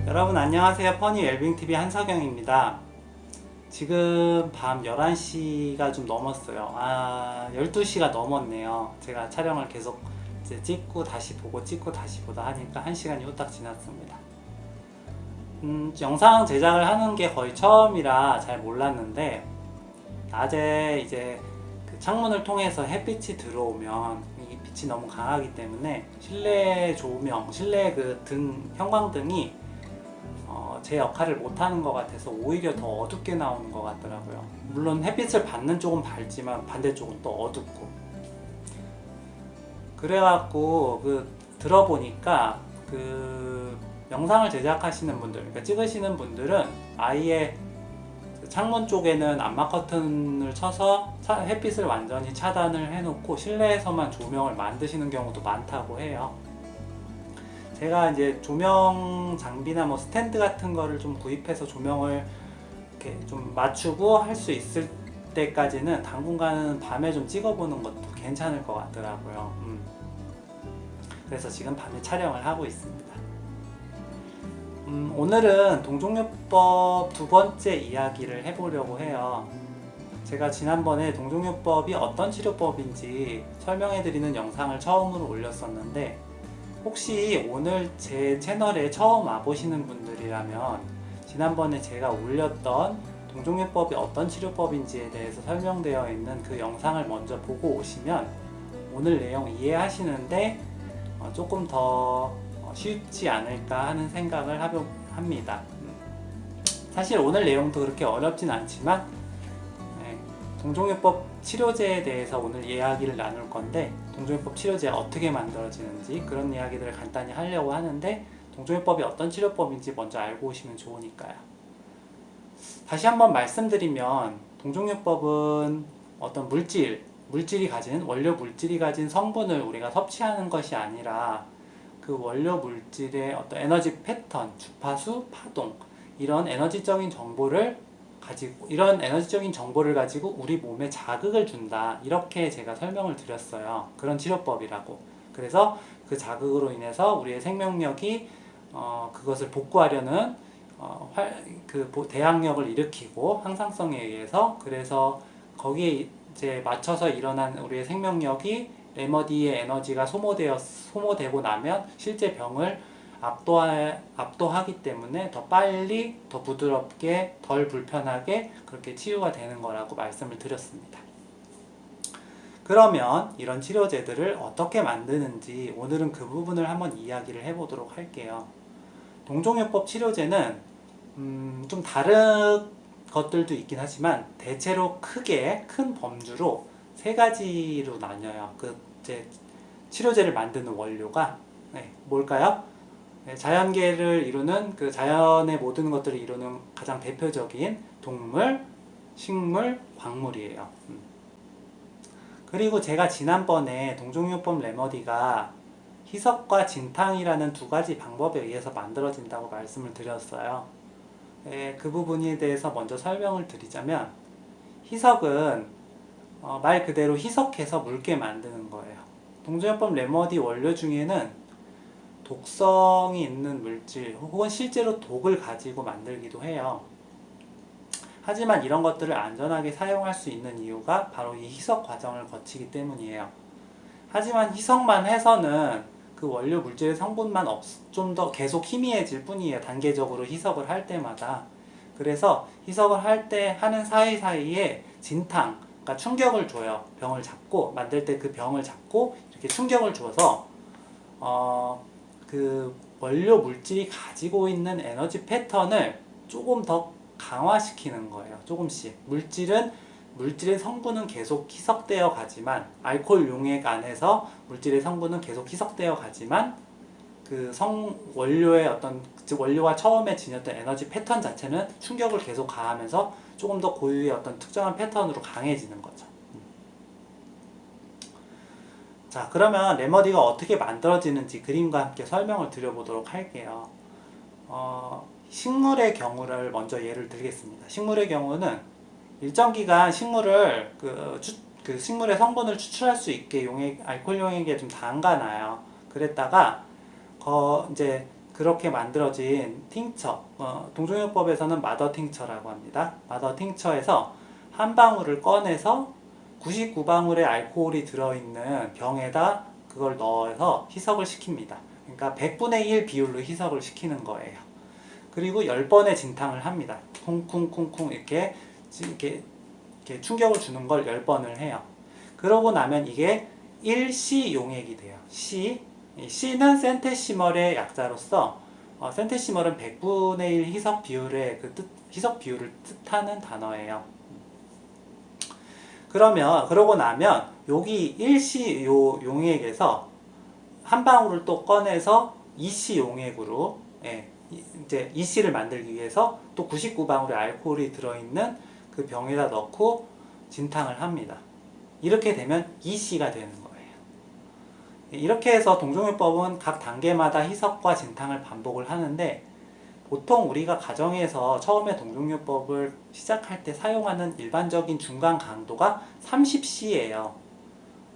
여러분 안녕하세요. 퍼니 웰빙TV 한석영입니다. 지금 밤 11시가 좀 넘었어요. 12시가 넘었네요. 제가 촬영을 계속 이제 찍고 다시 보고 찍고 다시 보다 하니까 1시간이 후딱 지났습니다. 영상 제작을 하는 게 거의 처음이라 잘 몰랐는데, 낮에 이제 그 창문을 통해서 햇빛이 들어오면 이 빛이 너무 강하기 때문에 실내 조명, 실내 그 형광등이 제 역할을 못하는 것 같아서 오히려 더 어둡게 나오는 것 같더라고요. 물론 햇빛을 받는 쪽은 밝지만 반대쪽은 또 어둡고, 그래갖고 들어보니까 영상을 제작하시는 분들, 그러니까 찍으시는 분들은 아예 창문 쪽에는 암막 커튼을 쳐서 햇빛을 완전히 차단을 해놓고 실내에서만 조명을 만드시는 경우도 많다고 해요. 제가 이제 조명 장비나 뭐 스탠드 같은 거를 좀 구입해서 조명을 이렇게 좀 맞추고 할 수 있을 때까지는 당분간은 밤에 좀 찍어보는 것도 괜찮을 것 같더라고요. 그래서 지금 밤에 촬영을 하고 있습니다. 오늘은 동종요법 두 번째 이야기를 해보려고 해요. 제가 지난번에 동종요법이 어떤 치료법인지 설명해드리는 영상을 처음으로 올렸었는데, 혹시 오늘 제 채널에 처음 와보시는 분들이라면 지난번에 제가 올렸던 동종요법이 어떤 치료법인지에 대해서 설명되어 있는 그 영상을 먼저 보고 오시면 오늘 내용 이해하시는데 조금 더 쉽지 않을까 하는 생각을 합니다. 사실 오늘 내용도 그렇게 어렵진 않지만 동종요법 치료제에 대해서 오늘 이야기를 나눌 건데, 동종요법 치료제 어떻게 만들어지는지 그런 이야기들을 간단히 하려고 하는데, 동종요법이 어떤 치료법인지 먼저 알고 오시면 좋으니까요. 다시 한번 말씀드리면, 동종요법은 어떤 물질이 가진, 원료 물질이 가진 성분을 우리가 섭취하는 것이 아니라 그 원료 물질의 어떤 에너지 패턴, 주파수, 파동, 이런 에너지적인 정보를 가지고 우리 몸에 자극을 준다, 이렇게 제가 설명을 드렸어요. 그런 치료법이라고. 그래서 그 자극으로 인해서 우리의 생명력이 그것을 복구하려는 대항력을 일으키고, 항상성에 의해서, 그래서 거기에 이제 맞춰서 일어난 우리의 생명력이 레머디의 에너지가 소모되고 나면 실제 병을 압도하기 때문에 더 빨리, 더 부드럽게, 덜 불편하게 그렇게 치유가 되는 거라고 말씀을 드렸습니다. 그러면 이런 치료제들을 어떻게 만드는지 오늘은 그 부분을 한번 이야기를 해보도록 할게요. 동종요법 치료제는 좀 다른 것들도 있긴 하지만 대체로 큰 범주로 세 가지로 나뉘어요. 치료제를 만드는 원료가 뭘까요? 자연계를 이루는, 자연의 모든 것들을 이루는 가장 대표적인 동물, 식물, 광물이에요. 그리고 제가 지난번에 동종요법 레머디가 희석과 진탕이라는 두 가지 방법에 의해서 만들어진다고 말씀을 드렸어요. 그 부분에 대해서 먼저 설명을 드리자면, 희석은 말 그대로 희석해서 묽게 만드는 거예요. 동종요법 레머디 원료 중에는 독성이 있는 물질 혹은 실제로 독을 가지고 만들기도 해요. 하지만 이런 것들을 안전하게 사용할 수 있는 이유가 바로 이 희석 과정을 거치기 때문이에요. 하지만 희석만 해서는 그 원료 물질의 성분만 좀 더 계속 희미해질 뿐이에요. 단계적으로 희석을 할 때마다. 그래서 희석을 하는 사이사이에 진탕, 그러니까 충격을 줘요. 병을 잡고, 만들 때 그 병을 잡고 이렇게 충격을 줘서 그 원료 물질이 가지고 있는 에너지 패턴을 조금 더 강화시키는 거예요. 조금씩. 물질의 성분은 계속 희석되어 가지만, 알코올 용액 안에서 물질의 성분은 계속 희석되어 가지만, 원료의 원료가 처음에 지녔던 에너지 패턴 자체는 충격을 계속 가하면서 조금 더 고유의 어떤 특정한 패턴으로 강해지는 거죠. 자, 그러면 레머디가 어떻게 만들어지는지 그림과 함께 설명을 드려보도록 할게요. 식물의 경우를 먼저 예를 들겠습니다. 식물의 경우는 일정 기간 식물을 식물의 성분을 추출할 수 있게 알코올 용액에 좀 담가놔요. 그랬다가 이제 그렇게 만들어진 팅처, 동종요법에서는 마더 팅처라고 합니다. 마더 팅처에서 한 방울을 꺼내서 99방울의 알코올이 들어있는 병에다 그걸 넣어서 희석을 시킵니다. 그러니까 100분의 1 비율로 희석을 시키는 거예요. 그리고 10번의 진탕을 합니다. 쿵쿵쿵쿵 이렇게 충격을 주는 걸 10번을 해요. 그러고 나면 이게 1C 용액이 돼요. C는 센테시멀의 약자로서 센테시멀은 100분의 1 희석 비율의 희석 비율을 뜻하는 단어예요. 그러고 나면 여기 1C 용액에서 한 방울을 또 꺼내서 2C 용액으로 이제 2C를 만들기 위해서 또 99방울의 알코올이 들어있는 그 병에다 넣고 진탕을 합니다. 이렇게 되면 2C가 되는 거예요. 이렇게 해서 동종요법은 각 단계마다 희석과 진탕을 반복을 하는데, 보통 우리가 가정에서 처음에 동종요법을 시작할 때 사용하는 일반적인 중간 강도가 30C예요.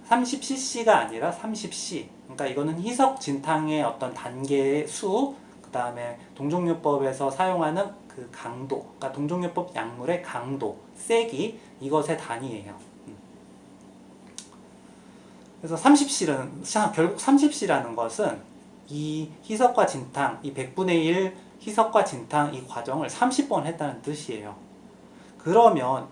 30cc가 아니라 30C. 그러니까 이거는 희석 진탕의 어떤 단계의 수, 그 다음에 동종요법에서 사용하는 그 강도, 그러니까 동종요법 약물의 강도, 세기, 이것의 단위예요. 그래서 30C는, 결국 30C라는 것은 이 희석과 진탕, 이 100분의 1 희석과 진탕 이 과정을 30번 했다는 뜻이에요. 그러면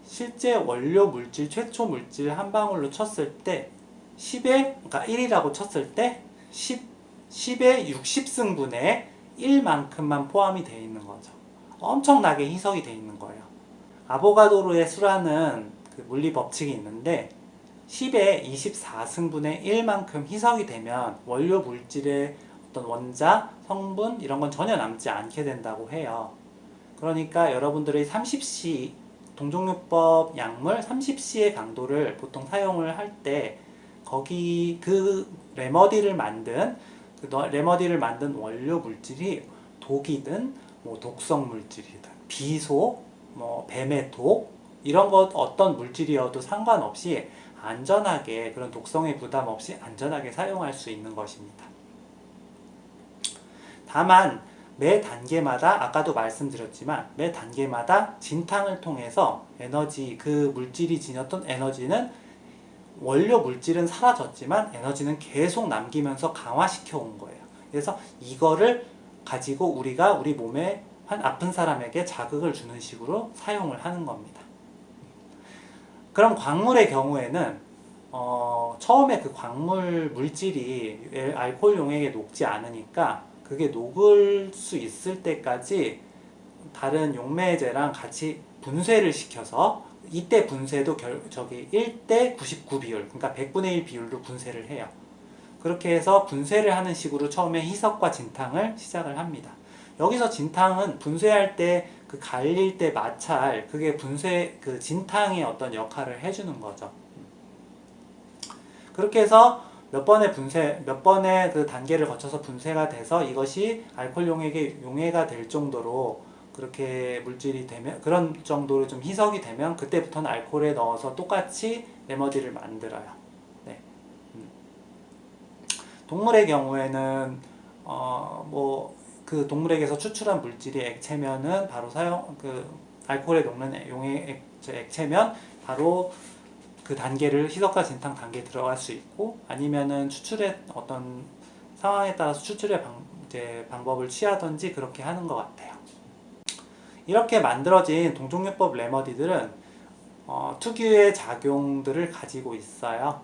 실제 원료 물질, 최초 물질 한 방울로 쳤을 때 그러니까 1이라고 쳤을 때 10의 60승분의 1만큼만 포함이 되어 있는 거죠. 엄청나게 희석이 되어 있는 거예요. 아보가도로의 수라는 그 물리 법칙이 있는데 10의 24승분의 1만큼 희석이 되면 원료 물질의 어떤 원자, 성분 이런 건 전혀 남지 않게 된다고 해요. 그러니까 여러분들의 30C 동종요법 약물 30C의 강도를 보통 사용을 할 때 거기 그 레머디를 만든 원료 물질이 독이든 뭐 독성 물질이든 비소, 뭐 뱀의 독 이런 것 어떤 물질이어도 상관없이 안전하게, 그런 독성의 부담 없이 안전하게 사용할 수 있는 것입니다. 다만 매 단계마다, 아까도 말씀드렸지만 매 단계마다 진탕을 통해서 그 물질이 지녔던 에너지는, 원료 물질은 사라졌지만 에너지는 계속 남기면서 강화시켜 온 거예요. 그래서 이거를 가지고 우리가 우리 몸에 아픈 사람에게 자극을 주는 식으로 사용을 하는 겁니다. 그럼 광물의 경우에는 처음에 그 광물 물질이 알코올 용액에 녹지 않으니까 그게 녹을 수 있을 때까지 다른 용매제랑 같이 분쇄를 시켜서, 이때 분쇄도 1대 99 비율, 그러니까 100분의 1 비율로 분쇄를 해요. 그렇게 해서 분쇄를 하는 식으로 처음에 희석과 진탕을 시작을 합니다. 여기서 진탕은 분쇄할 때 그 갈릴 때 마찰, 그게 그 진탕의 어떤 역할을 해주는 거죠. 그렇게 해서 몇 번의 그 단계를 거쳐서 분쇄가 돼서 이것이 알코올 용액에 용해가 될 정도로, 그렇게 물질이 되면, 그런 정도로 좀 희석이 되면 그때부터는 알코올에 넣어서 똑같이 레머디를 만들어요. 네. 동물의 경우에는 그 동물에게서 추출한 물질이 액체면은 바로 알코올에 녹는 액체면 바로 그 단계를, 희석과 진탕 단계에 들어갈 수 있고, 아니면은 추출의 어떤 상황에 따라서 추출의 방법을 취하든지 그렇게 하는 것 같아요. 이렇게 만들어진 동종요법 레머디들은 특유의 작용들을 가지고 있어요.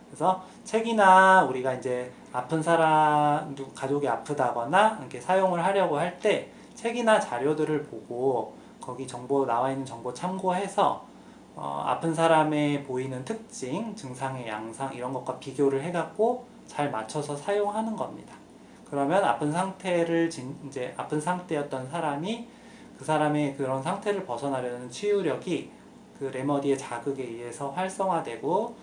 그래서 책이나 우리가 이제 아픈 사람, 가족이 아프다거나 이렇게 사용을 하려고 할 때 책이나 자료들을 보고 거기 나와 있는 정보 참고해서 아픈 사람의 보이는 특징, 증상의 양상 이런 것과 비교를 해갖고 잘 맞춰서 사용하는 겁니다. 그러면 아픈 상태였던 사람이 그 사람의 그런 상태를 벗어나려는 치유력이 그 레머디의 자극에 의해서 활성화되고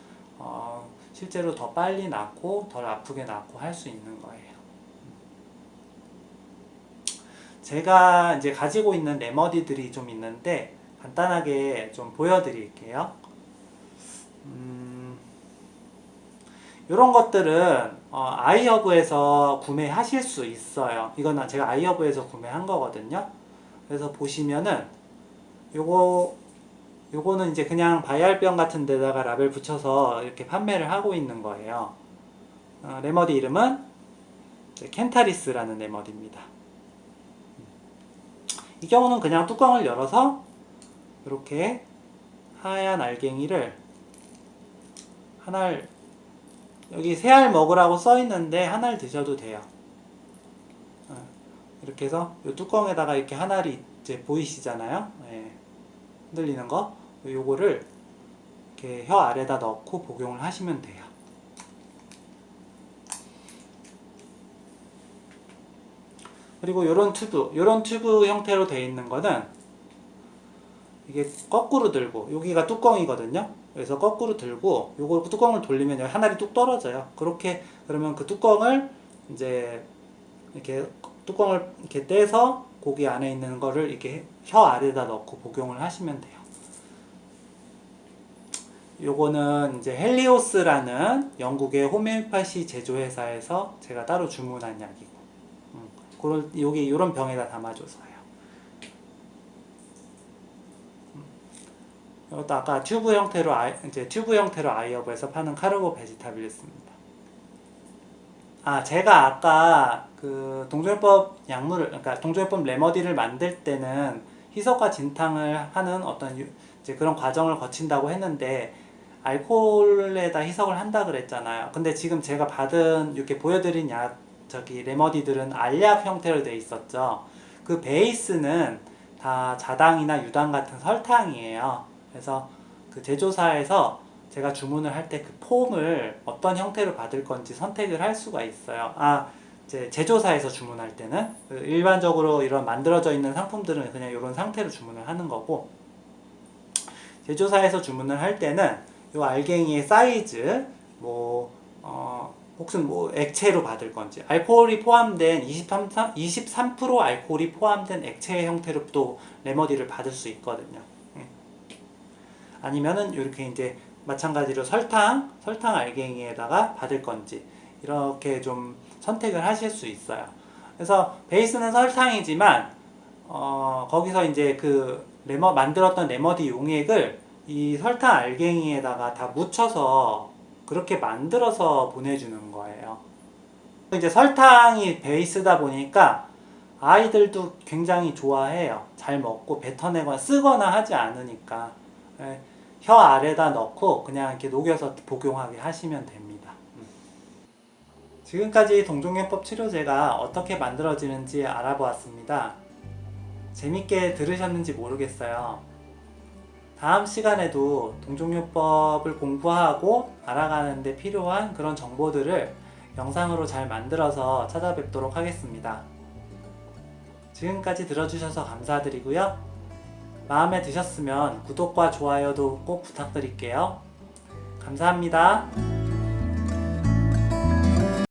실제로 더 빨리 낫고 덜 아프게 낫고 할 수 있는 거예요. 제가 이제 가지고 있는 레머디들이 좀 있는데 간단하게 좀 보여드릴게요. 이런 것들은 아이허브에서 구매하실 수 있어요. 이거는 제가 아이허브에서 구매한 거거든요. 그래서 보시면은 요거는 이제 그냥 바이알병 같은 데다가 라벨 붙여서 이렇게 판매를 하고 있는 거예요. 레머디 이름은 켄타리스라는 레머디입니다. 이 경우는 그냥 뚜껑을 열어서 이렇게 하얀 알갱이를 하나를, 여기 세 알 먹으라고 써 있는데 하나를 드셔도 돼요. 이렇게 해서 이 뚜껑에다가 이렇게 하나를 이제 보이시잖아요. 예. 흔들리는 거. 요거를 이렇게 혀 아래다 넣고 복용을 하시면 돼요. 그리고 요런 튜브 형태로 되어 있는 거는 이게 거꾸로 들고, 여기가 뚜껑이거든요. 그래서 거꾸로 들고 요거 뚜껑을 돌리면 여기 하나리 뚝 떨어져요. 그렇게, 그러면 그 뚜껑을 이제 이렇게 뚜껑을 이렇게 떼서 고기 안에 있는 거를 이렇게 혀 아래다 넣고 복용을 하시면 돼요. 요거는 이제 헬리오스라는 영국의 호메오파시 제조회사에서 제가 따로 주문한 약이고, 여기 요런 병에다 담아줘서요. 이것도 아까 튜브 형태로 아이허브에서 파는 카르보 베지타빌리스입니다. 제가 아까 그 그러니까 동종요법 레머디를 만들 때는 희석과 진탕을 하는 어떤 이제 그런 과정을 거친다고 했는데 알코올에다 희석을 한다 그랬잖아요. 근데 지금 제가 받은 이렇게 보여드린 레머디들은 알약 형태로 돼 있었죠. 그 베이스는 다 자당이나 유당 같은 설탕이에요. 그래서 그 제조사에서 제가 주문을 할 때 그 폼을 어떤 형태로 받을 건지 선택을 할 수가 있어요. 이제 제조사에서 주문할 때는 일반적으로 이런 만들어져 있는 상품들은 그냥 이런 상태로 주문을 하는 거고, 제조사에서 주문을 할 때는 이 알갱이의 사이즈, 혹은 액체로 받을 건지, 알코올이 포함된 23% 알코올이 포함된 액체 형태로 또 레머디를 받을 수 있거든요. 아니면은 이렇게 이제 마찬가지로 설탕 알갱이에다가 받을 건지, 이렇게 좀 선택을 하실 수 있어요. 그래서 베이스는 설탕이지만 거기서 이제 그 만들었던 레머디 용액을 이 설탕 알갱이에다가 다 묻혀서 그렇게 만들어서 보내주는 거예요. 이제 설탕이 베이스다 보니까 아이들도 굉장히 좋아해요. 잘 먹고 뱉어내거나 쓰거나 하지 않으니까. 혀 아래다 넣고 그냥 이렇게 녹여서 복용하게 하시면 됩니다. 지금까지 동종요법 치료제가 어떻게 만들어지는지 알아보았습니다. 재밌게 들으셨는지 모르겠어요. 다음 시간에도 동종요법을 공부하고 알아가는 데 필요한 그런 정보들을 영상으로 잘 만들어서 찾아뵙도록 하겠습니다. 지금까지 들어주셔서 감사드리고요. 마음에 드셨으면 구독과 좋아요도 꼭 부탁드릴게요. 감사합니다.